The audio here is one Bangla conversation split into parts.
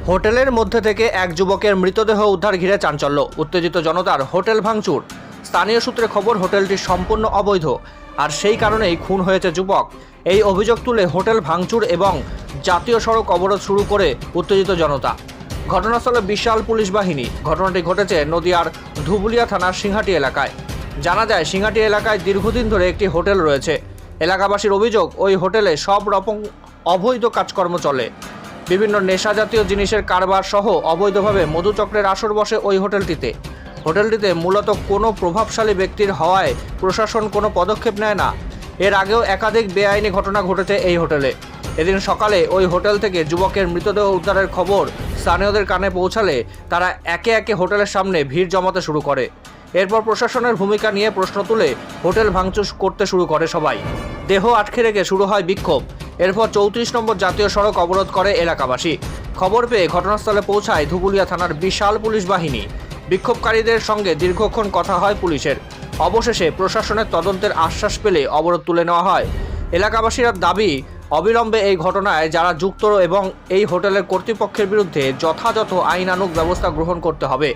হোটেলের মধ্যে থেকে এক যুবকের মৃতদেহ উদ্ধার ঘিরে চাঞ্চল্য। উত্তেজিত জনতার হোটেল ভাঙচুর। স্থানীয় সূত্রে খবর, হোটেলটি সম্পূর্ণ অবৈধ, আর সেই কারণেই খুন হয়েছে যুবক। এই অভিযোগ তুলে হোটেল ভাঙচুর এবং জাতীয় সড়ক অবরোধ শুরু করে উত্তেজিত জনতা। ঘটনাস্থলে বিশাল পুলিশ বাহিনী। ঘটনাটি ঘটেছে নদিয়ার ধুবুলিয়া থানার সিংহাটি এলাকায়। জানা যায়, সিংহাটি এলাকায় দীর্ঘদিন ধরে একটি হোটেল রয়েছে। এলাকাবাসীর অভিযোগ, ওই হোটেলে সব রকম অবৈধ কাজকর্ম চলে। বিভিন্ন নেশা জাতীয় জিনিসের কারবার সহ অবৈধভাবে মধুচক্রের আসর বসে ওই হোটেলটিতে। হোটেলটিতে মূলত কোনো প্রভাবশালী ব্যক্তির হওয়ায় প্রশাসন কোনো পদক্ষেপ নেয় না। এর আগেও একাধিক বেআইনি ঘটনা ঘটেছে এই হোটেলে। এদিন সকালে ওই হোটেল থেকে যুবকের মৃতদেহ উদ্ধারের খবর স্থানীয়দের কানে পৌঁছালে তারা একে একে হোটেলের সামনে ভিড় জমাতে শুরু করে। এরপর প্রশাসনের ভূমিকা নিয়ে প্রশ্ন তুলে হোটেল ভাঙচুর করতে শুরু করে সবাই। দেহ আটকে রেখে শুরু হয় বিক্ষোভ। এরপর 34 নম্বর জাতীয় সড়ক অবরোধ করে এলাকাবাসী। খবর পেয়ে ঘটনাস্থলে পৌঁছায় ধুবুলিয়া থানার বিশাল পুলিশ বাহিনী। বিক্ষোভকারীদের সঙ্গে দীর্ঘক্ষণ কথা হয় পুলিশের। অবশেষে প্রশাসনের তদন্তের আশ্বাস পেলে অবরোধ তুলে নেওয়া হয়। এলাকাবাসীর দাবি, অবিলম্বে এই ঘটনায় যারা যুক্ত এবং এই হোটেলের কর্তৃপক্ষের বিরুদ্ধে যথাযথ আইনানুগ ব্যবস্থা গ্রহণ করতে হবে।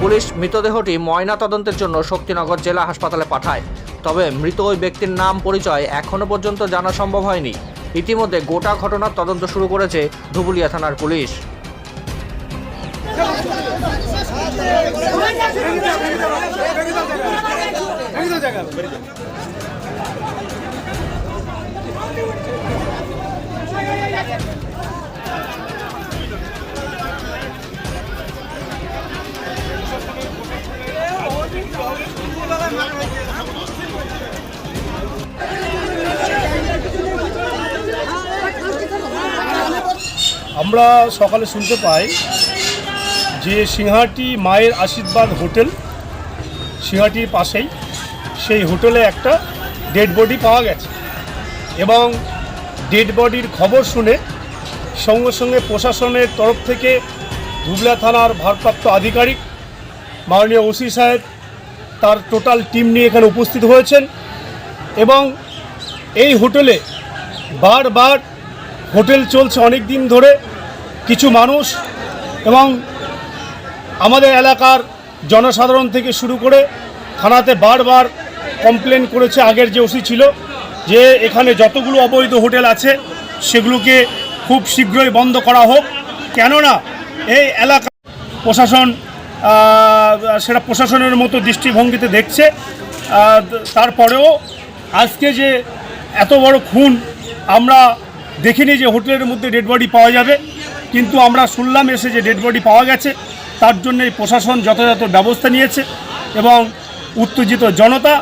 পুলিশ মৃতদেহটি ময়না তদন্তের জন্য শক্তিনগর জেলা হাসপাতালে পাঠায়। তবে মৃত ওই ব্যক্তির নাম পরিচয় এখনো পর্যন্ত জানা সম্ভব হয়নি। ইতিমধ্যে গোটা ঘটনার তদন্ত শুরু করেছে ধুবুলিয়া থানার পুলিশ। আমরা সকালে শুনতে পাই যে সিংহাটি মায়ের আশীর্বাদ হোটেল, সিংহাটির পাশেই সেই হোটেলে একটা ডেড বডি পাওয়া গেছে এবং ডেড বডির খবর শুনে সঙ্গে সঙ্গে প্রশাসনের তরফ থেকে ধুবুলিয়া থানার ভারপ্রাপ্ত আধিকারিক মাননীয় ওসি সাহেব তার টোটাল টিম নিয়ে এখানে উপস্থিত হয়েছেন এবং এই হোটেলে বারবার হোটেল চলছে অনেক দিন ধরে। কিছু মানুষ এবং আমাদের এলাকার জনসাধারণ থেকে শুরু করে থানাতে বারবার কমপ্লেন করেছে আগের যে ওসি ছিল যে এখানে যতগুলো অবৈধ হোটেল আছে সেগুলোকে খুব শীঘ্রই বন্ধ করা হোক, কেননা এই এলাকা প্রশাসন সেটা প্রশাসনের মতো দৃষ্টিভঙ্গিতে দেখছে। তারপরেও আজকে যে এত বড় খুন, আমরা দেখিনি যে হোটেলের মধ্যে ডেড বডি পাওয়া যাবে, কিন্তু আমরা শুনলাম এসে যে ডেড বডি পাওয়া গেছে। তার জন্য প্রশাসন যথাযথ ব্যবস্থা নিয়েছে এবং উত্তেজিত জনতা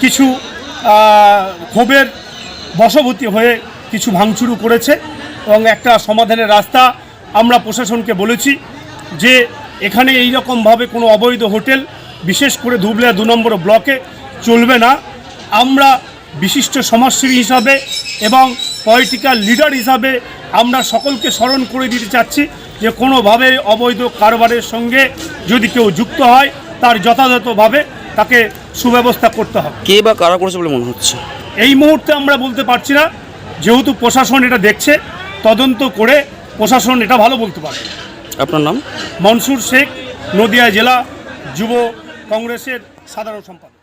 কিছু ক্ষোভের বশবর্তী হয়ে কিছু ভাঙচুর করেছে এবং একটা সমাধানের রাস্তা আমরা প্রশাসনকে বলেছি যে এখানে এই রকমভাবে কোনো অবৈধ হোটেল, বিশেষ করে ধুবুলিয়া 2 নম্বর ব্লকে চলবে না। আমরা বিশিষ্ট সমাজসেবী হিসাবে এবং পলিটিক্যাল লিডার হিসাবে আমরা সকলকে স্মরণ করে দিতে চাচ্ছি যে কোনোভাবে অবৈধ কারবারের সঙ্গে যদি কেউ যুক্ত হয় তার যথাযথভাবে তাকে সুব্যবস্থা করতে হবে। কে বা কারা করেছে বলে মনে হচ্ছে এই মুহূর্তে আমরা বলতে পারছি না, যেহেতু প্রশাসন এটা দেখছে, তদন্ত করে প্রশাসন এটা ভালো বলতে পারবে। আপনার নাম? মনসুর শেখ, নদিয়া জেলা যুব কংগ্রেসের সাধারণ সম্পাদক।